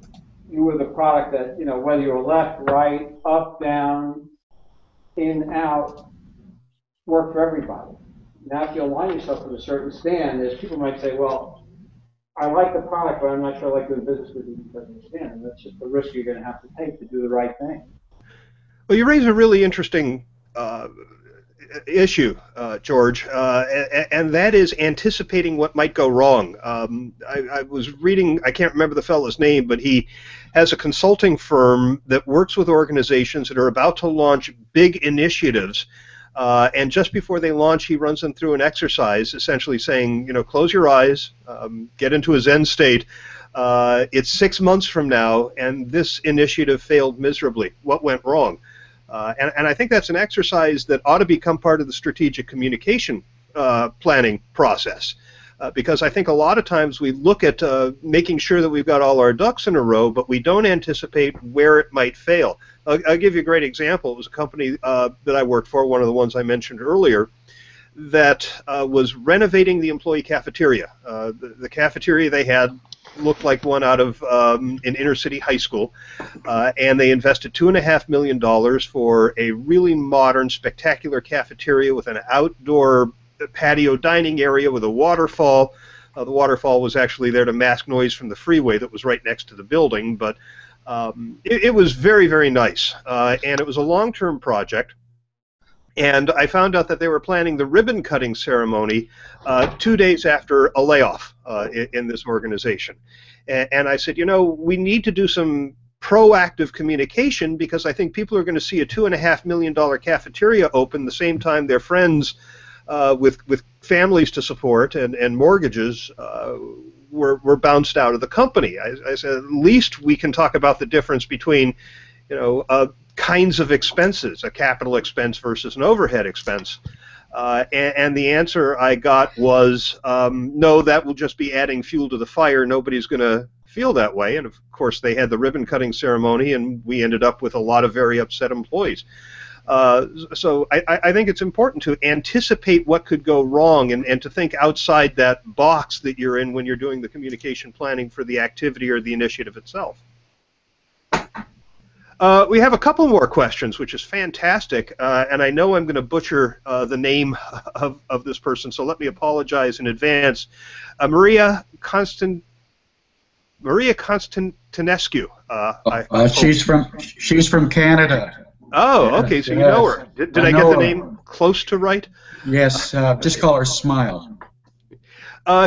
Speaker 4: you were the product that, whether you were left, right, up, down, in, out, worked for everybody. Now, if you align yourself with a certain stand, people might say, well, I like the product, but I'm not sure I like doing business with you because of the stand. And that's just the risk you're going to have to take to do the right thing.
Speaker 1: Well, you raise a really interesting issue, George, and that is anticipating what might go wrong. I was reading, I can't remember the fellow's name, but he has a consulting firm that works with organizations that are about to launch big initiatives, and just before they launch, he runs them through an exercise, essentially saying, close your eyes, get into a Zen state. It's 6 months from now, and this initiative failed miserably. What went wrong? And I think that's an exercise that ought to become part of the strategic communication planning process, because I think a lot of times we look at making sure that we've got all our ducks in a row, but we don't anticipate where it might fail. I'll give you a great example. It was a company that I worked for, one of the ones I mentioned earlier, that was renovating the employee cafeteria. The cafeteria they had looked like one out of an inner city high school, and they invested $2.5 million for a really modern, spectacular cafeteria with an outdoor patio dining area with a waterfall. The waterfall was actually there to mask noise from the freeway that was right next to the building, but it was very, very nice, and it was a long-term project. And I found out that they were planning the ribbon-cutting ceremony 2 days after a layoff in this organization. And I said, we need to do some proactive communication, because I think people are going to see a $2.5 million cafeteria open the same time their friends with families to support and mortgages were bounced out of the company. I said, at least we can talk about the difference between, kinds of expenses, a capital expense versus an overhead expense. And the answer I got was, no, that will just be adding fuel to the fire. Nobody's going to feel that way. And of course, they had the ribbon cutting ceremony, and we ended up with a lot of very upset employees. So I think it's important to anticipate what could go wrong, and to think outside that box that you're in when you're doing the communication planning for the activity or the initiative itself. We have a couple more questions, which is fantastic, and I know I'm going to butcher the name of this person, so let me apologize in advance. Maria Constantinescu.
Speaker 5: She's from Canada.
Speaker 1: Oh, okay, so you know her. Did I get the name close to right?
Speaker 5: Yes, just call her Smile.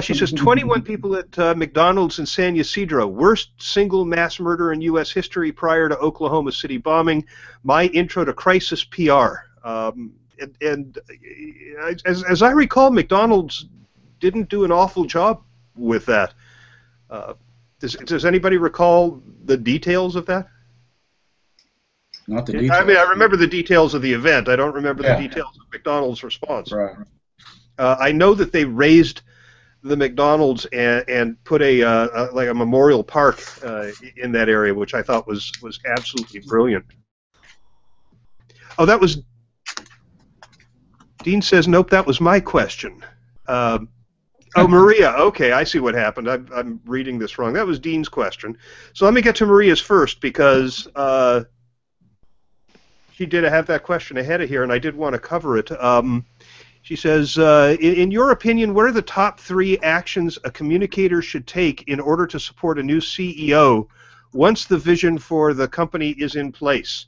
Speaker 1: She says, 21 people at McDonald's in San Ysidro. Worst single mass murder in U.S. history prior to Oklahoma City bombing. My intro to crisis PR. And as I recall, McDonald's didn't do an awful job with that. Does anybody recall the details of that?
Speaker 5: Not the details.
Speaker 1: I mean, I remember the details of the event. I don't remember the details of McDonald's response.
Speaker 5: Right.
Speaker 1: I know that they raised the McDonald's and put like a memorial park in that area, which I thought was absolutely brilliant. Oh, that was Dean says, nope, that was my question. Oh, Maria. Okay, I see what happened. I'm reading this wrong. That was Dean's question. So let me get to Maria's first, because she did have that question ahead of here, and I did want to cover it. She says, in your opinion, what are the top 3 actions a communicator should take in order to support a new CEO once the vision for the company is in place?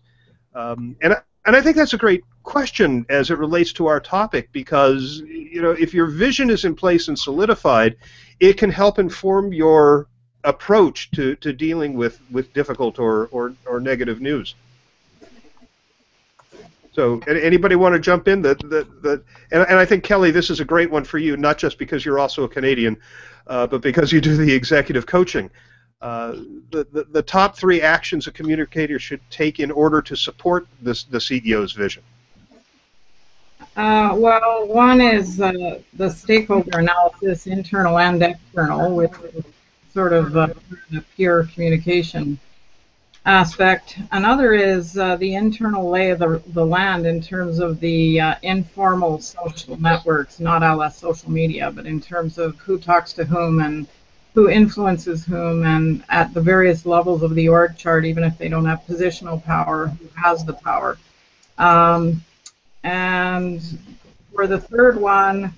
Speaker 1: And I think that's a great question as it relates to our topic, because if your vision is in place and solidified, it can help inform your approach to dealing with difficult or negative news. So anybody want to jump in? And I think, Kelly, this is a great one for you, not just because you're also a Canadian, but because you do the executive coaching. The top 3 actions a communicator should take in order to support the CEO's vision.
Speaker 2: Well, one is the stakeholder analysis, internal and external, which is sort of a pure communication aspect. Another is the internal lay of the land in terms of the informal social networks, not a la social media, but in terms of who talks to whom and who influences whom, and at the various levels of the org chart, even if they don't have positional power, who has the power. And for the third one,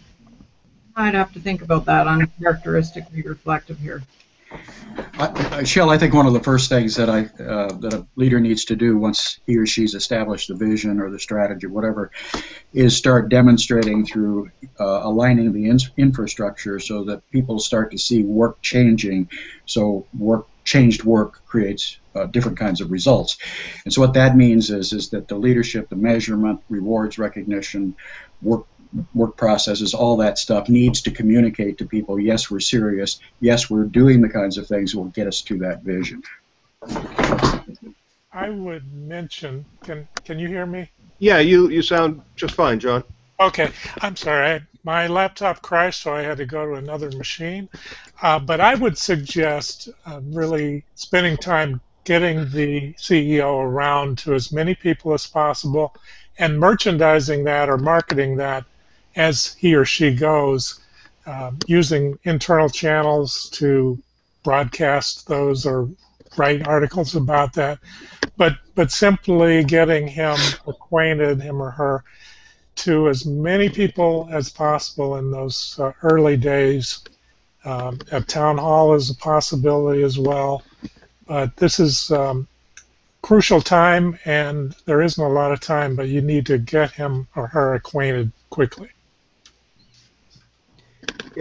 Speaker 2: I'd have to think about that. I'm characteristically reflective here.
Speaker 5: Shel, I think one of the first things that that a leader needs to do once he or she's established the vision or the strategy, whatever, is start demonstrating through aligning the infrastructure so that people start to see work changing. So changed work creates different kinds of results. And so what that means is that the leadership, the measurement, rewards, recognition, work processes, all that stuff needs to communicate to people, yes, we're serious, yes, we're doing the kinds of things that will get us to that vision.
Speaker 3: I would mention, can you hear me?
Speaker 1: Yeah, you sound just fine, John.
Speaker 3: Okay, I'm sorry. My laptop crashed, so I had to go to another machine. But I would suggest really spending time getting the CEO around to as many people as possible and merchandising that or marketing that as he or she goes, using internal channels to broadcast those or write articles about that, but simply getting him acquainted, him or her, to as many people as possible in those early days. A town hall is a possibility as well. But this is crucial time, and there isn't a lot of time, but you need to get him or her acquainted quickly.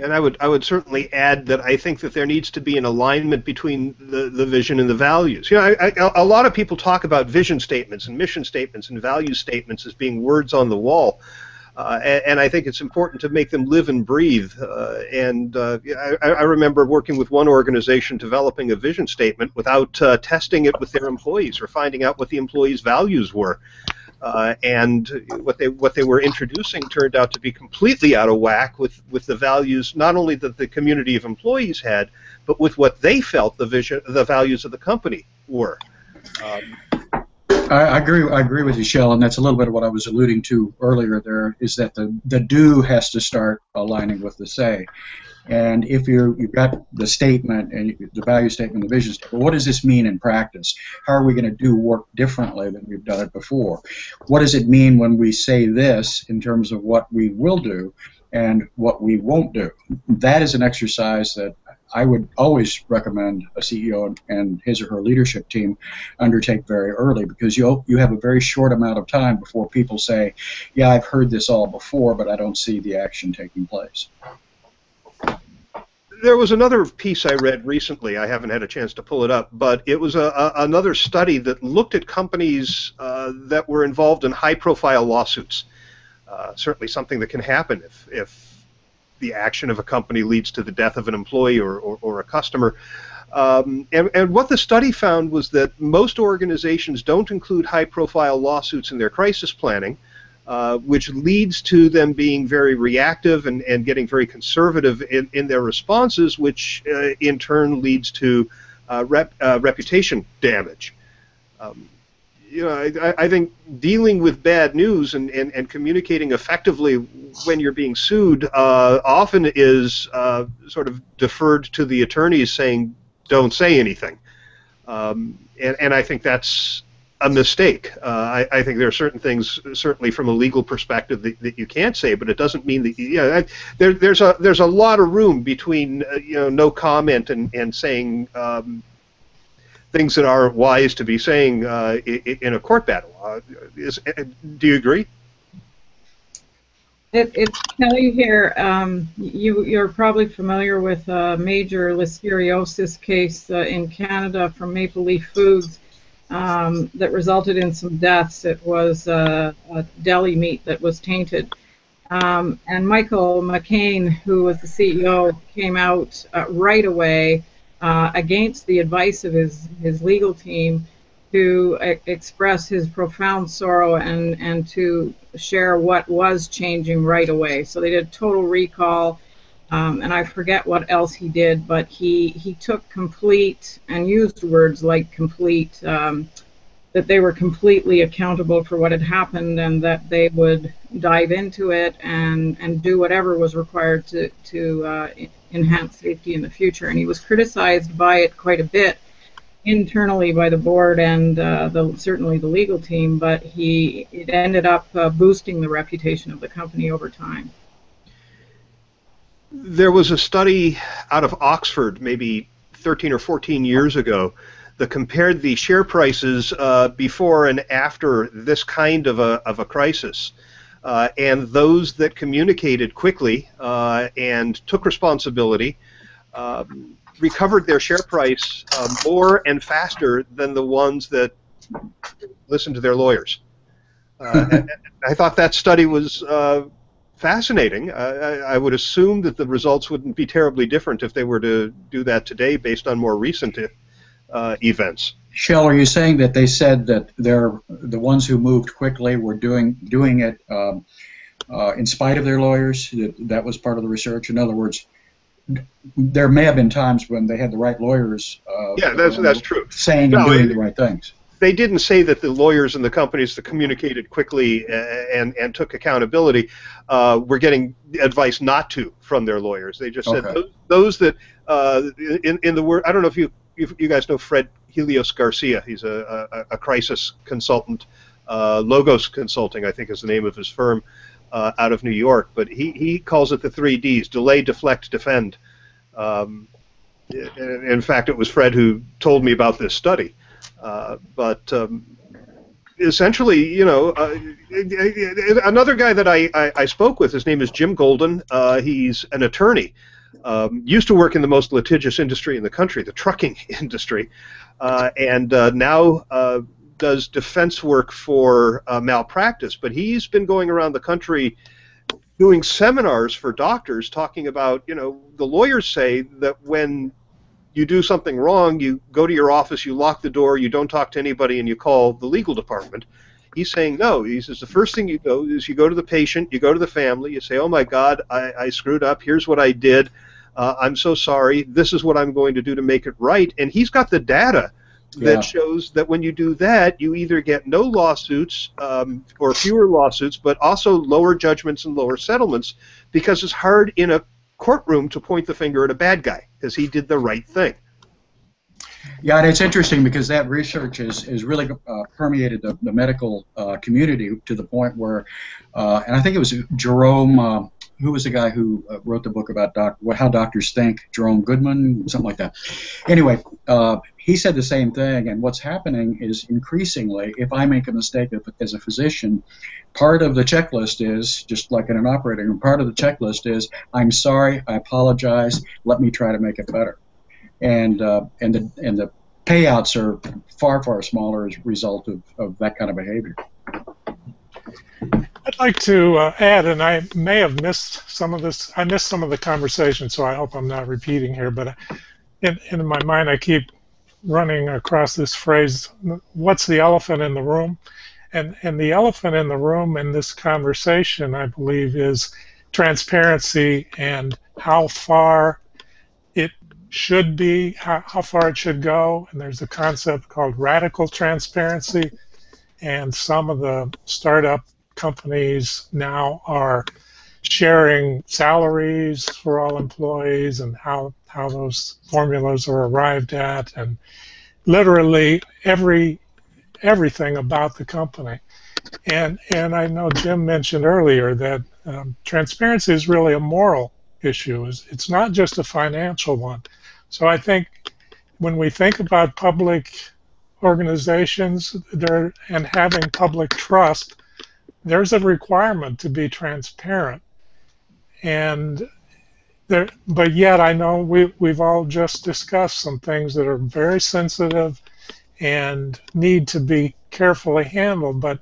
Speaker 1: And I would certainly add that I think that there needs to be an alignment between the vision and the values. You know, a lot of people talk about vision statements and mission statements and value statements as being words on the wall, and I think it's important to make them live and breathe. I remember working with one organization developing a vision statement without testing it with their employees or finding out what the employees' values were. And what they were introducing turned out to be completely out of whack with the values not only that the community of employees had, but with what they felt the values of the company were.
Speaker 5: I agree with you, Shel, and that's a little bit of what I was alluding to earlier. There is that the do has to start aligning with the say. And if you've got the statement and the value statement, the vision statement, what does this mean in practice? How are we going to do work differently than we've done it before? What does it mean when we say this in terms of what we will do and what we won't do? That is an exercise that I would always recommend a CEO and his or her leadership team undertake very early, because you have a very short amount of time before people say, yeah, I've heard this all before, but I don't see the action taking place.
Speaker 1: There was another piece I read recently. I haven't had a chance to pull it up, but it was another study that looked at companies that were involved in high-profile lawsuits. Certainly something that can happen if the action of a company leads to the death of an employee or a customer. And what the study found was that most organizations don't include high-profile lawsuits in their crisis planning, which leads to them being very reactive and getting very conservative in their responses, which in turn leads to reputation damage. I think dealing with bad news and communicating effectively when you're being sued often is sort of deferred to the attorneys saying, don't say anything. And I think that's a mistake. I think there are certain things, certainly from a legal perspective, that you can't say, but it doesn't mean that there's a lot of room between no comment and saying things that aren't wise to be saying in a court battle. Do you agree?
Speaker 2: It's Kelly here. You're probably familiar with a major listeriosis case in Canada from Maple Leaf Foods that resulted in some deaths. It was a deli meat that was tainted. And Michael McCain, who was the CEO, came out right away against the advice of his legal team to express his profound sorrow and to share what was changing right away. So they did total recall, and I forget what else he did, but he took complete and used words like complete, that they were completely accountable for what had happened and that they would dive into it and do whatever was required to enhance safety in the future. And he was criticized by it quite a bit internally by the board and certainly the legal team, but it ended up boosting the reputation of the company over time.
Speaker 1: There was a study out of Oxford maybe 13 or 14 years ago that compared the share prices before and after this kind of a crisis, and those that communicated quickly and took responsibility recovered their share price more and faster than the ones that listened to their lawyers. I thought that study was fascinating. I would assume that the results wouldn't be terribly different if they were to do that today based on more recent events.
Speaker 5: Shel, are you saying that they said that the ones who moved quickly were doing it in spite of their lawyers? That was part of the research? In other words, there may have been times when they had the right lawyers
Speaker 1: yeah, that's true.
Speaker 5: Saying and doing the right things.
Speaker 1: They didn't say that the lawyers and the companies that communicated quickly and took accountability were getting advice not to from their lawyers. They just said those that, in the word, I don't know if you guys know Fred Helios Garcia. He's a crisis consultant. Logos Consulting, I think, is the name of his firm out of New York. But he calls it the 3 Ds: delay, deflect, defend. In fact, it was Fred who told me about this study. But essentially, you know, another guy that I spoke with, his name is Jim Golden. He's an attorney. Used to work in the most litigious industry in the country, the trucking industry, and now does defense work for malpractice. But he's been going around the country doing seminars for doctors talking about, you know, the lawyers say that when you do something wrong, you go to your office, you lock the door, you don't talk to anybody, and you call the legal department. He's saying no. He says the first thing you go is you go to the patient, you go to the family, you say, oh my God, I screwed up, here's what I did, I'm so sorry, this is what I'm going to do to make it right. And he's got the data that shows that when you do that, you either get no lawsuits or fewer lawsuits, but also lower judgments and lower settlements, because it's hard in a courtroom to point the finger at a bad guy because he did the right thing.
Speaker 5: Yeah, and it's interesting because that research has really permeated the medical community to the point where, and I think it was Jerome, who was the guy who wrote the book about how doctors think, Jerome Goodman, something like that. Anyway, he said the same thing, and what's happening is increasingly, if I make a mistake as a physician, part of the checklist is, just like in an operating room, part of the checklist is, I'm sorry, I apologize, let me try to make it better. And the payouts are far, far smaller as a result of that kind of behavior.
Speaker 3: I'd like to add, and I may have missed some of this. I missed some of the conversation, so I hope I'm not repeating here. But in my mind, I keep running across this phrase, what's the elephant in the room? And the elephant in the room in this conversation, I believe, is transparency and how far it should be, how far it should go. And there's a concept called radical transparency, and some of the startup companies now are sharing salaries for all employees and how those formulas are arrived at, and literally everything about the company. And I know Jim mentioned earlier that transparency is really a moral issue. It's not just a financial one. So I think when we think about public organizations and having public trust, there's a requirement to be transparent. But yet I know we've all just discussed some things that are very sensitive and need to be carefully handled. But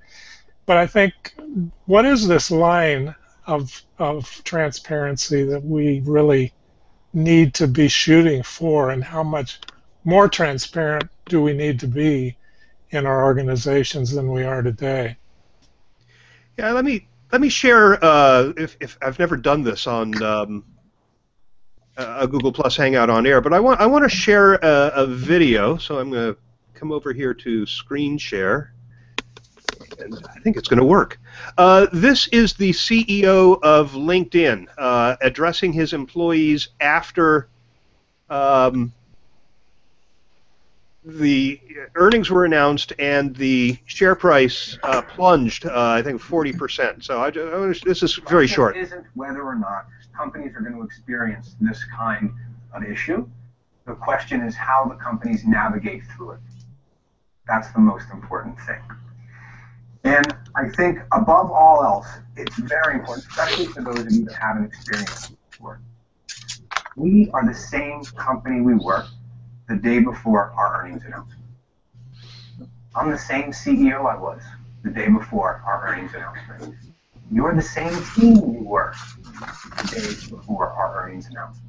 Speaker 3: I think, what is this line of transparency that we really need to be shooting for, and how much more transparent do we need to be in our organizations than we are today?
Speaker 1: Yeah, let me share. If I've never done this on a Google Plus Hangout on air, but I want to share a video. So I'm going to come over here to screen share, and I think it's going to work. This is the CEO of LinkedIn addressing his employees after the earnings were announced and the share price plunged, I think, 40%. So this is very short.
Speaker 6: Isn't whether or not companies are going to experience this kind of issue. The question is how the companies navigate through it. That's the most important thing. And I think above all else, it's very important, especially for those of you that haven't experienced it before. We are the same company we were the day before our earnings announcement. I'm the same CEO I was the day before our earnings announcement. You're the same team you were the day before our earnings announcement.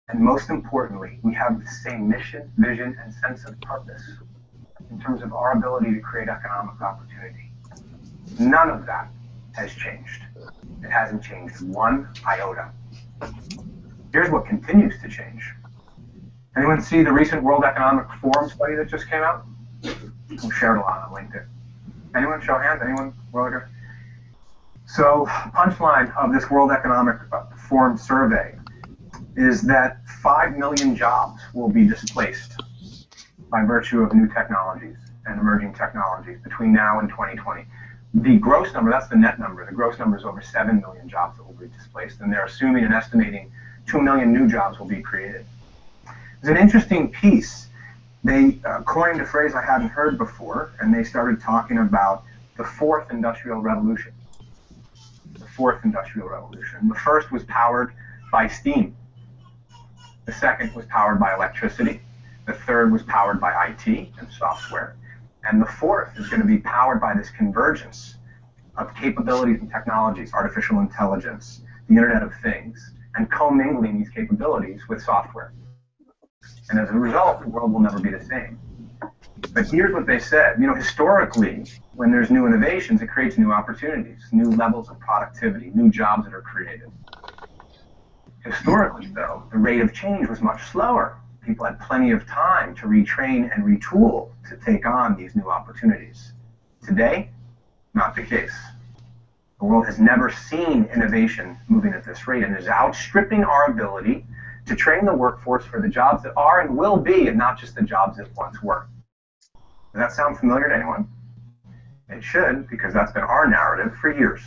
Speaker 6: And most importantly, we have the same mission, vision, and sense of purpose in terms of our ability to create economic opportunity. None of that has changed. It hasn't changed one iota. Here's what continues to change. Anyone see the recent World Economic Forum study that just came out? We shared a lot on LinkedIn. Anyone? Show of hands. Anyone? So, punchline of this World Economic Forum survey is that 5 million jobs will be displaced by virtue of new technologies and emerging technologies between now and 2020. The gross number, that's the net number, the gross number is over 7 million jobs that will be displaced, and they're assuming and estimating 2 million new jobs will be created. It's an interesting piece. They coined a phrase I hadn't heard before, and they started talking about the fourth industrial revolution. The fourth industrial revolution. The first was powered by steam. The second was powered by electricity. The third was powered by IT and software. And the fourth is going to be powered by this convergence of capabilities and technologies, artificial intelligence, the Internet of Things, and commingling these capabilities with software. And as a result, the world will never be the same. But here's what they said. You know, historically, when there's new innovations, it creates new opportunities, new levels of productivity, new jobs that are created. Historically, though, the rate of change was much slower. People had plenty of time to retrain and retool to take on these new opportunities. Today, not the case. The world has never seen innovation moving at this rate and is outstripping our ability to train the workforce for the jobs that are and will be, and not just the jobs that once were. Does that sound familiar to anyone? It should, because that's been our narrative for years.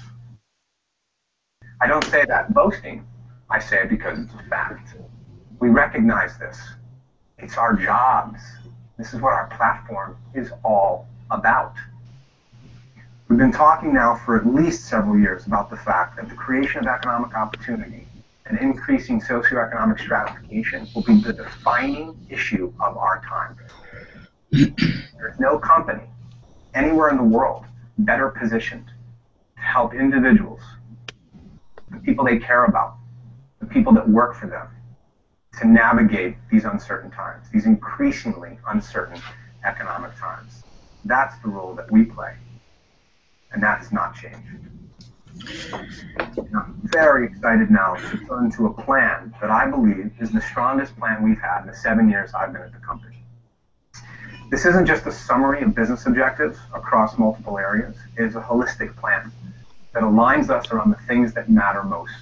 Speaker 6: I don't say that boasting. I say it because it's a fact. We recognize this. It's our jobs. This is what our platform is all about. We've been talking now for at least several years about the fact that the creation of economic opportunity and increasing socioeconomic stratification will be the defining issue of our time. There's no company anywhere in the world better positioned to help individuals, the people they care about, the people that work for them, to navigate these uncertain times, these increasingly uncertain economic times. That's the role that we play, and that has not changed. I'm very excited now to turn to a plan that I believe is the strongest plan we've had in the 7 years I've been at the company. This isn't just a summary of business objectives across multiple areas. It is a holistic plan that aligns us around the things that matter most.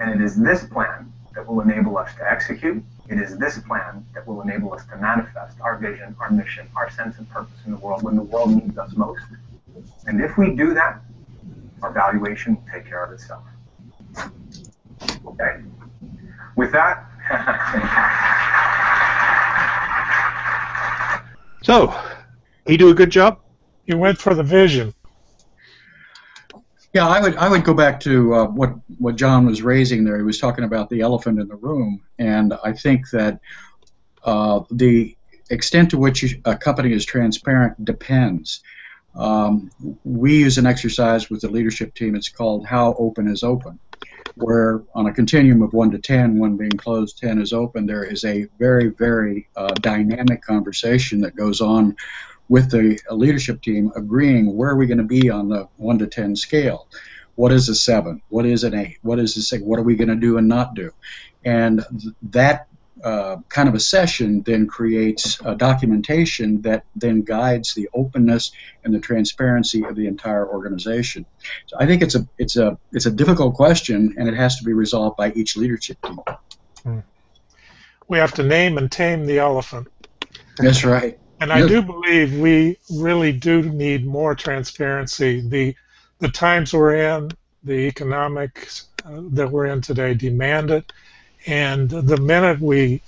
Speaker 6: And it is this plan that will enable us to execute. It is this plan that will enable us to manifest our vision, our mission, our sense of purpose in the world when the world needs us most. And if we do that, our valuation will take care of itself. Okay. With that,
Speaker 1: So, he do a good job?
Speaker 3: You went for the vision.
Speaker 5: Yeah, I would go back to what John was raising there. He was talking about the elephant in the room, and I think that the extent to which a company is transparent depends. We use an exercise with the leadership team. It's called How Open is Open, where on a continuum of 1 to 10, 1 being closed, 10 is open, there is a very, very dynamic conversation that goes on with the leadership team agreeing where are we going to be on the 1 to 10 scale. What is a 7? What is an 8? What is a 6? What are we going to do and not do? And that kind of a session then creates a documentation that then guides the openness and the transparency of the entire organization. So I think it's a difficult question, and it has to be resolved by each leadership team.
Speaker 3: We have to name and tame the elephant.
Speaker 5: That's right.
Speaker 3: And I do believe we really do need more transparency. The times we're in, the economics that we're in today demand it. And the minute we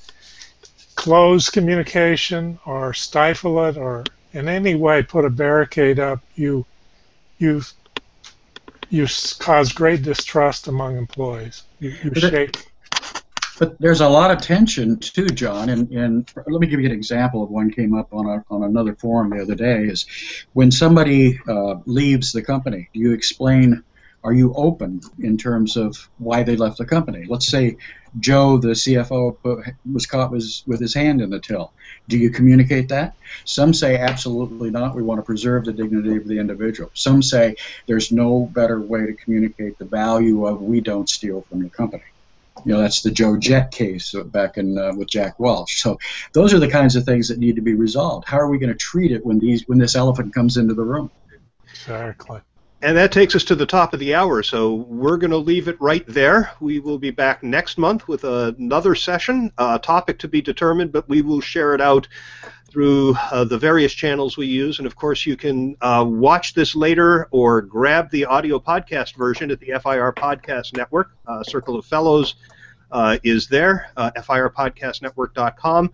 Speaker 3: close communication or stifle it or in any way put a barricade up, you cause great distrust among employees. You shake.
Speaker 5: But there's a lot of tension too, John. And let me give you an example of one came up on another forum the other day. Is when somebody leaves the company, do you explain? Are you open in terms of why they left the company? Let's say Joe, the CFO, was caught with his hand in the till. Do you communicate that? Some say absolutely not. We want to preserve the dignity of the individual. Some say there's no better way to communicate the value of we don't steal from the company. You know, that's the Joe Jett case back in with Jack Welch. So those are the kinds of things that need to be resolved. How are we going to treat it when this elephant comes into the room?
Speaker 3: Exactly.
Speaker 1: And that takes us to the top of the hour, so we're going to leave it right there. We will be back next month with another session, a topic to be determined, but we will share it out through the various channels we use. And, of course, you can watch this later or grab the audio podcast version at the FIR Podcast Network. Circle of Fellows is there, FIRPodcastNetwork.com.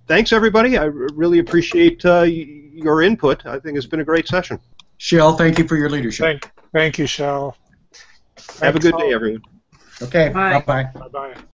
Speaker 1: Thanks, everybody. I really appreciate your input. I think it's been a great session.
Speaker 5: Shel, thank you for your leadership.
Speaker 3: Thank you, Shel.
Speaker 1: Have a good day, everyone.
Speaker 5: Okay,
Speaker 2: Bye.
Speaker 5: bye-bye.
Speaker 3: Bye-bye.